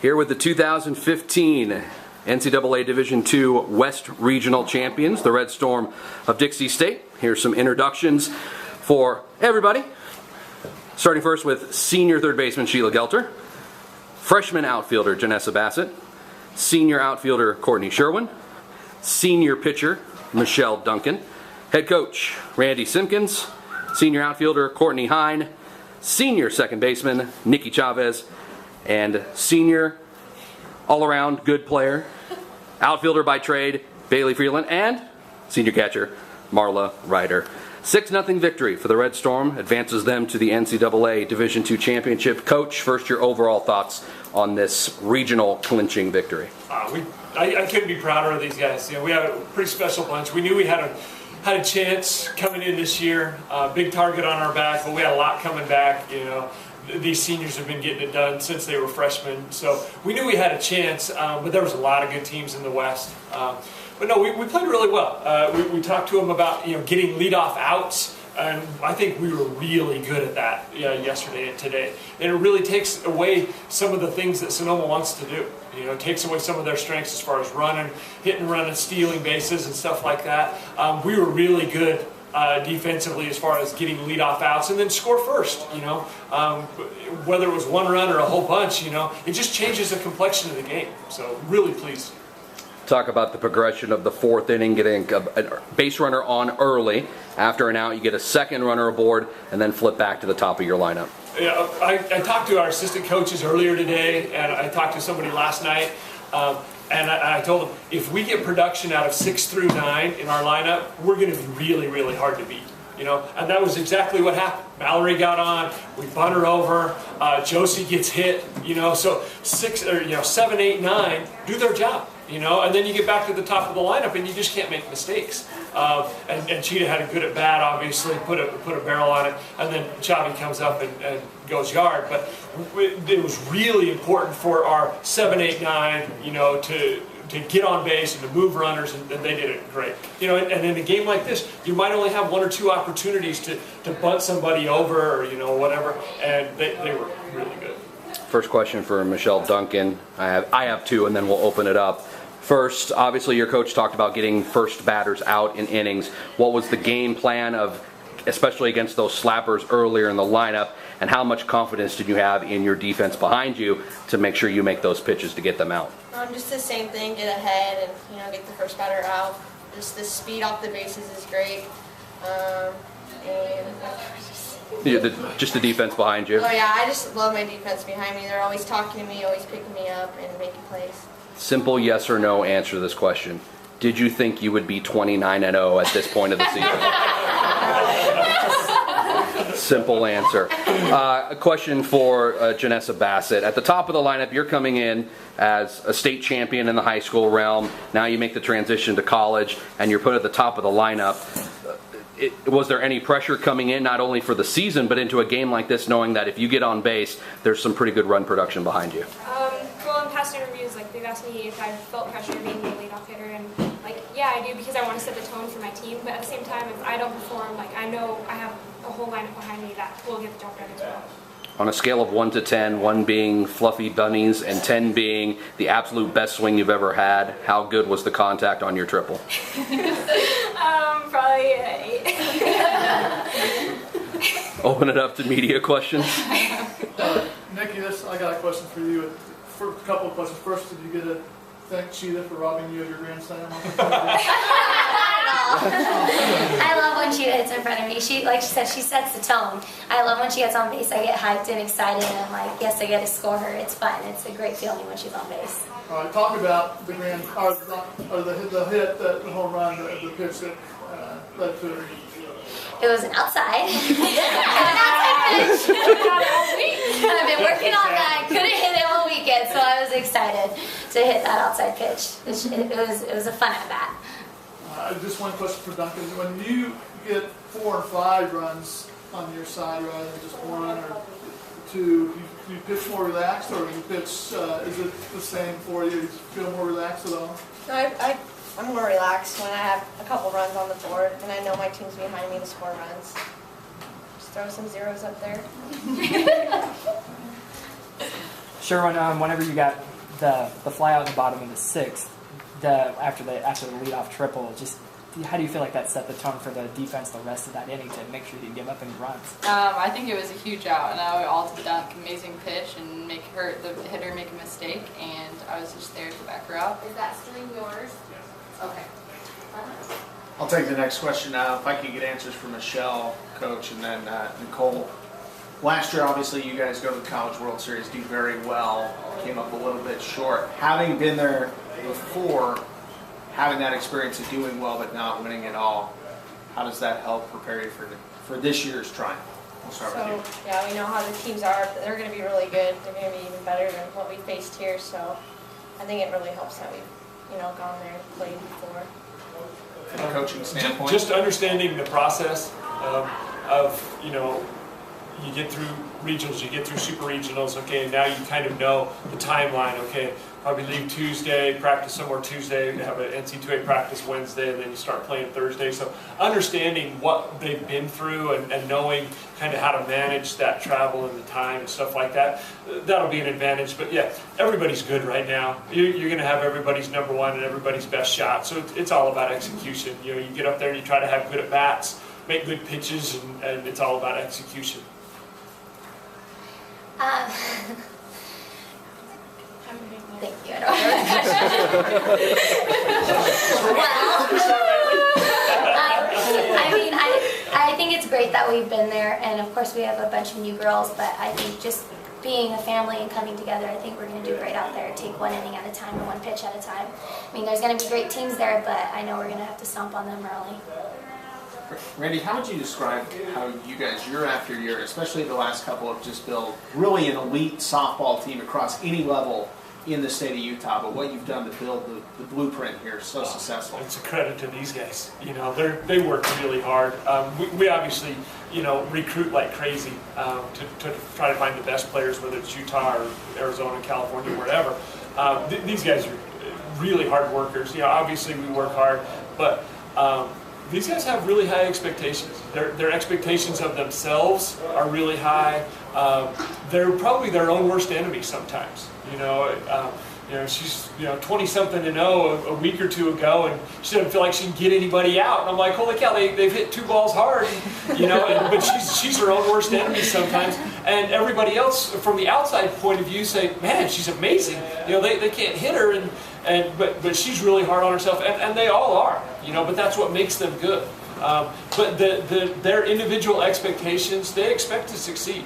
Here with the 2015 NCAA Division II West Regional Champions, the Red Storm of Dixie State. Here's some introductions for everybody. Starting first with senior third baseman Sheila Gelter, freshman outfielder Janessa Bassett, senior outfielder Courtney Sherwin, senior pitcher Michelle Duncan, head coach Randy Simkins, senior outfielder Courtney Hine, senior second baseman Nikki Chavez, and senior all-around good player, outfielder by trade Bailey Freeland, and senior catcher Marla Ryder. 6-0 victory for the Red Storm advances them to the NCAA Division II Championship. Coach, first your overall thoughts on this regional clinching victory. I couldn't be prouder of these guys. You know, we had a pretty special bunch. We knew we had a chance coming in this year. Big target on our back, but we had a lot coming back. You know, these seniors have been getting it done since they were freshmen, so we knew we had a chance. But there was a lot of good teams in the West. But no, we played really well. We talked to them about getting leadoff outs. And I think we were really good at that yesterday and today. And it really takes away some of the things that Sonoma wants to do. It takes away some of their strengths as far as running, hitting, running, stealing bases and stuff like that. We were really good defensively as far as getting leadoff outs and then score first. Whether it was one run or a whole bunch, it just changes the complexion of the game. So really pleased. Talk about the progression of the fourth inning, getting a base runner on early. After an out, you get a second runner aboard, and then flip back to the top of your lineup. Yeah, I talked to our assistant coaches earlier today, and I talked to somebody last night, and I told them, if we get production out of 6 through 9 in our lineup, we're going to be really, really hard to beat. And that was exactly what happened. Mallory got on, we bunt her over, Josie gets hit, so 7, 8, 9 do their job. And then you get back to the top of the lineup and you just can't make mistakes. And Cheetah had a good at bat, obviously, put a barrel on it, and then Chavi comes up and goes yard. But it was really important for our 7, 8, 9, to get on base and to move runners, and they did it great. And in a game like this, you might only have 1 or 2 opportunities to bunt somebody over or whatever, and they were really good. First question for Michelle Duncan. I have 2, and then we'll open it up. First, obviously your coach talked about getting first batters out in innings. What was the game plan of, especially against those slappers earlier in the lineup, and how much confidence did you have in your defense behind you to make sure you make those pitches to get them out? Just the same thing, get ahead and get the first batter out. Just the speed off the bases is great. Just the defense behind you? Oh yeah, I just love my defense behind me. They're always talking to me, always picking me up and making plays. Simple yes or no answer to this question. Did you think you would be 29-0 at this point of the season? Simple answer. A question for Janessa Bassett. At the top of the lineup, you're coming in as a state champion in the high school realm. Now you make the transition to college, and you're put at the top of the lineup. Was there any pressure coming in, not only for the season, but into a game like this, knowing that if you get on base, there's some pretty good run production behind you? Well, in past interviews, they've asked me if I felt pressure being the leadoff hitter, and yeah, I do, because I want to set the tone for my team. But at the same time, if I don't perform, I know I have a whole lineup behind me that will get the job done as well. On a scale of 1 to 10, 1 being fluffy bunnies and 10 being the absolute best swing you've ever had, how good was the contact on your triple? Probably 8. Open it up to media questions. Nikki, I got a question for you. A couple of questions. First, did you get to thank Cheetah for robbing you of your grand slam? I love when Cheetah hits in front of me. Like she said, she sets the tone. I love when she gets on base. I get hyped and excited, and I'm like, yes, I get to score her. It's fun. It's a great feeling when she's on base. All right, talk about the the hit, the home run, the pitch that led to it. It was an outside. I've been working on that. Couldn't hit it all weekend, so I was excited to hit that outside pitch. It was a fun at bat. Just one question for Duncan. When you get 4 or 5 runs on your side rather than just 1 or 2, do you pitch more relaxed, or do you pitch? Is it the same for you? Do you feel more relaxed at all? No, I'm more relaxed when I have a couple runs on the board and I know my team's behind me to score runs. Just throw some zeros up there. Sherwin, whenever you got the fly out in the bottom of the sixth, after the leadoff triple, just how do you feel like that set the tone for the defense the rest of that inning to make sure you didn't give up any runs? I think it was a huge out, and I went all to the dunk, amazing pitch, and make the hitter make a mistake, and I was just there to back her up. Is that string yours? Okay. I'll take the next question now. If I could get answers from Michelle, Coach, and then Nicole. Last year, obviously, you guys go to the College World Series, do very well, came up a little bit short. Having been there before, having that experience of doing well but not winning at all, how does that help prepare you for this year's triumph? We'll start with you. Yeah, we know how the teams are. They're going to be really good. They're going to be even better than what we faced here. So I think it really helps that we've, gone there and played before. From a coaching standpoint? Just understanding the process of you get through regionals, you get through super regionals, okay, and now you kind of know the timeline, okay, probably leave Tuesday, practice somewhere Tuesday, have an NCAA practice Wednesday, and then you start playing Thursday. So understanding what they've been through and knowing kind of how to manage that travel and the time and stuff like that, that'll be an advantage. But yeah, everybody's good right now. You're going to have everybody's number one and everybody's best shot. So it's all about execution. You get up there and you try to have good at bats, make good pitches, and it's all about execution. Thank you. I don't have I think it's great that we've been there, and of course we have a bunch of new girls, but I think just being a family and coming together, I think we're going to do great out there. Take one inning at a time and one pitch at a time. I mean, there's going to be great teams there, but I know we're going to have to stomp on them early. Randy, how would you describe how you guys, year after year, especially the last couple, have just built really an elite softball team across any level in the state of Utah, but what you've done to build the blueprint here so successful? It's a credit to these guys. They work really hard. We obviously, recruit like crazy to try to find the best players, whether it's Utah or Arizona, California, wherever. These guys are really hard workers. Obviously we work hard, but these guys have really high expectations. Their expectations of themselves are really high. They're probably their own worst enemy sometimes. She's 20-something to 0 a week or two ago, and she doesn't feel like she can get anybody out. And I'm like, holy cow, they've hit 2 balls hard, but she's her own worst enemy sometimes. And everybody else from the outside point of view say, man, she's amazing. They can't hit her, but she's really hard on herself, and they all are. But that's what makes them good. But their individual expectations, they expect to succeed.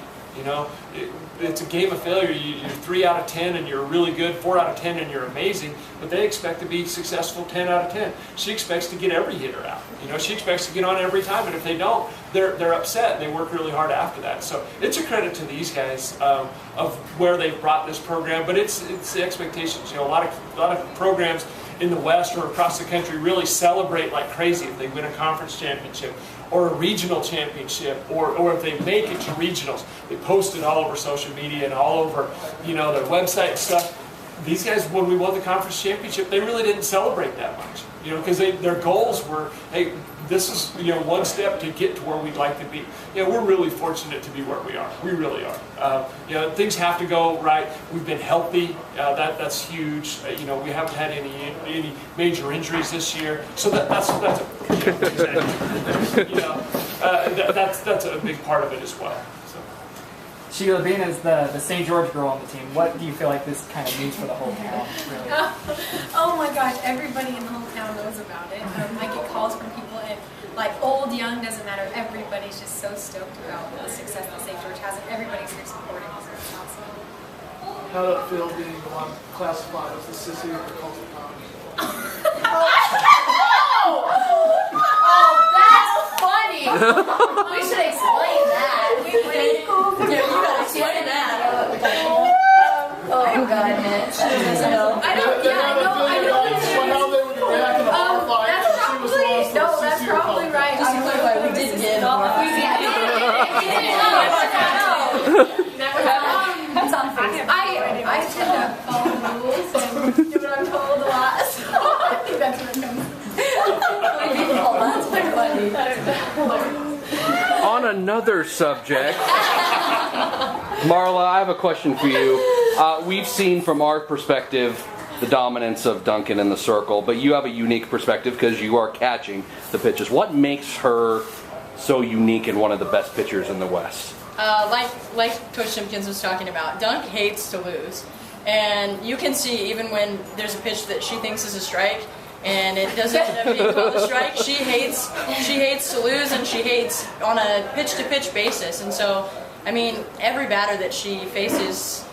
It's a game of failure. You're 3 out of 10 and you're really good, 4 out of 10 and you're amazing, but they expect to be successful 10 out of 10. She expects to get every hitter out. She expects to get on every time, and if they don't, they're upset. They work really hard after that. So it's a credit to these guys of where they've brought this program, but it's the expectations. A lot of programs in the West or across the country really celebrate like crazy if they win a conference championship or a regional championship, or if they make it to regionals. They post it all over social media and all over, their website and stuff. These guys, when we won the conference championship, they really didn't celebrate that much, because their goals were, hey, this is, one step to get to where we'd like to be. We're really fortunate to be where we are. We really are. Things have to go right. We've been healthy. That's huge. We haven't had any major injuries this year. So that's a big part of it as well. So. Sheila, being as the St. George girl on the team, what do you feel like this kind of means for the whole town? Really? Oh my gosh, everybody in the whole town knows about it. I get calls from people, and old, young, doesn't matter. Everybody's just so stoked about the success that St. George has, and everybody's here supporting us. It's awesome. How did it feel being the one classified as the sissy of the culture comedy? That's funny! We should explain that. You gotta explain that. Oh, God, Mitch. I know. That's probably right. We did get it. I tend to follow the rules and do what I'm told a lot, so I think that's what it comes. That's funny. On another subject, Marla, I have a question for you. We've seen from our perspective the dominance of Duncan in the circle, but you have a unique perspective because you are catching the pitches. What makes her so unique and one of the best pitchers in the West? Like Coach Simkins was talking about, Dunk hates to lose. And you can see even when there's a pitch that she thinks is a strike and it doesn't end up being called a strike, she hates to lose, and she hates on a pitch-to-pitch basis. And so, I mean, every batter that she faces,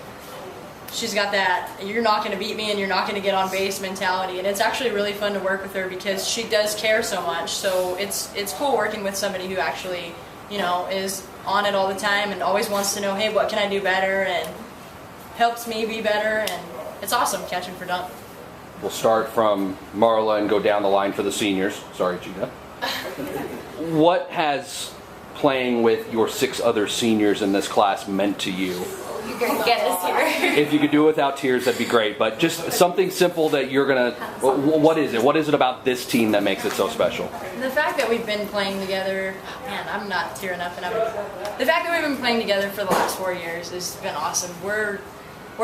she's got that you're not going to beat me and you're not going to get on base mentality. And it's actually really fun to work with her because she does care so much. So it's cool working with somebody who actually, you know, is on it all the time and always wants to know, hey, what can I do better, and helps me be better. And it's awesome catching for Dunk. We'll start from Marla and go down the line for the seniors. Sorry, Gina. What has playing with your 6 other seniors in this class meant to you? You're going to get us here. If you could do it without tears, that'd be great. But just something simple that you're going to... What is it? What is it about this team that makes it so special? The fact that we've been playing together... Man, I'm not tearing up. The fact that we've been playing together for the last 4 years has been awesome. We're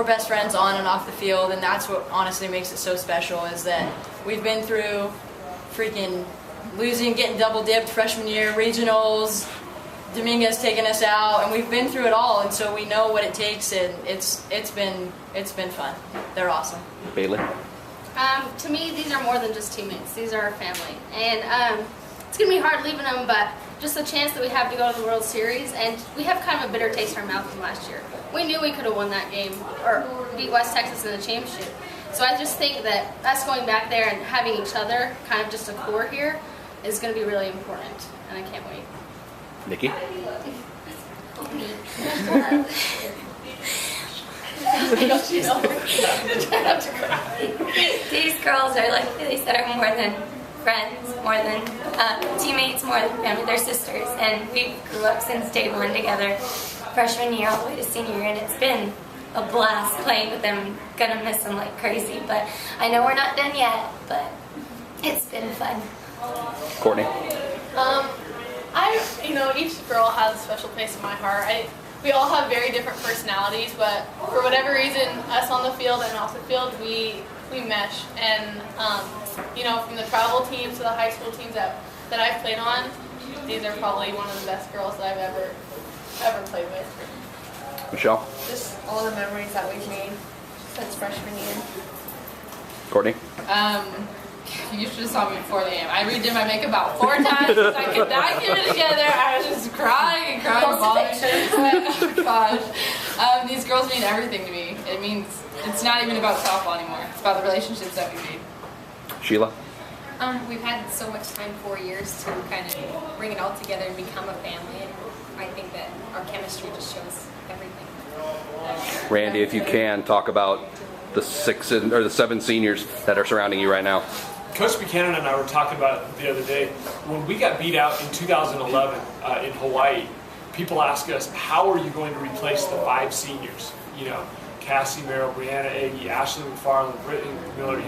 best friends on and off the field, and that's what honestly makes it so special, is that we've been through freaking losing, getting double-dipped freshman year, regionals, Dominguez taking us out, and we've been through it all, and so we know what it takes, and it's been fun. They're awesome. Bailey? To me, these are more than just teammates. These are our family. And it's going to be hard leaving them, but just the chance that we have to go to the World Series, and we have kind of a bitter taste in our mouth from last year. We knew we could have won that game, or beat West Texas in the championship. So I just think that us going back there and having each other, kind of just a core here, is going to be really important, and I can't wait. Nikki? These girls are, like they said, are more than friends, more than teammates, more than family. They're sisters, and we grew up since day one together, freshman year all the way to senior year, and it's been a blast playing with them. Gonna miss them like crazy, but I know we're not done yet, but it's been fun. Courtney? Each girl has a special place in my heart. We all have very different personalities, but for whatever reason, us on the field and off the field, we mesh. And from the travel teams to the high school teams that I've played on, these are probably one of the best girls that I've ever played with. Michelle? Just all the memories that we've made since freshman year. Courtney? You should have saw me before the game. I redid my makeup about 4 times because I could not get it together. I was just crying and crying, bawling. Oh gosh. These girls mean everything to me. It means it's not even about softball anymore. It's about the relationships that we made. Sheila? We've had so much time, 4 years, to kind of bring it all together and become a family, and I think that our chemistry just shows everything. Randy, if you can, talk about the 7 seniors that are surrounding you right now. Coach Buchanan and I were talking about it the other day. When we got beat out in 2011 in Hawaii, people ask us, how are you going to replace the 5 seniors? Cassie Merrill, Brianna Agee, Ashley McFarland, Brittany Miller,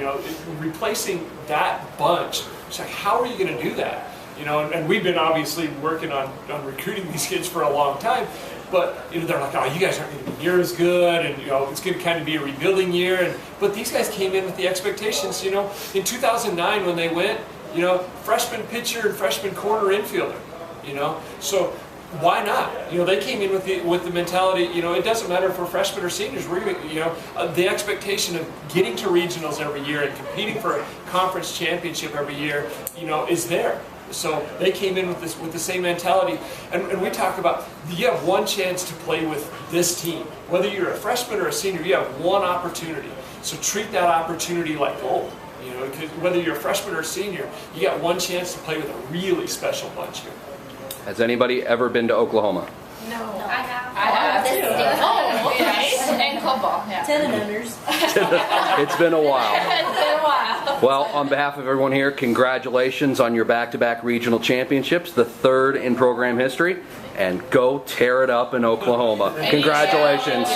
replacing that bunch. It's like, how are you going to do that? And we've been obviously working on recruiting these kids for a long time, but they're like, oh, you guys aren't going to be near as good, and it's going to kind of be a rebuilding year. But these guys came in with the expectations. In 2009 when they went, freshman pitcher and freshman corner infielder. So why not? They came in with the mentality. It doesn't matter if we're freshmen or seniors. We're the expectation of getting to regionals every year and competing for a conference championship every year. Is there. So they came in with the same mentality, and we talk about, you have one chance to play with this team. Whether you're a freshman or a senior, you have one opportunity. So treat that opportunity like gold. Because whether you're a freshman or a senior, you got one chance to play with a really special bunch here. Has anybody ever been to Oklahoma? No, I have. I have. Oh, Yes. And football. Yeah. 10 and unders. It's been a while. It's been a while. Well, on behalf of everyone here, congratulations on your back-to-back regional championships, the 3rd in program history, and go tear it up in Oklahoma. Congratulations.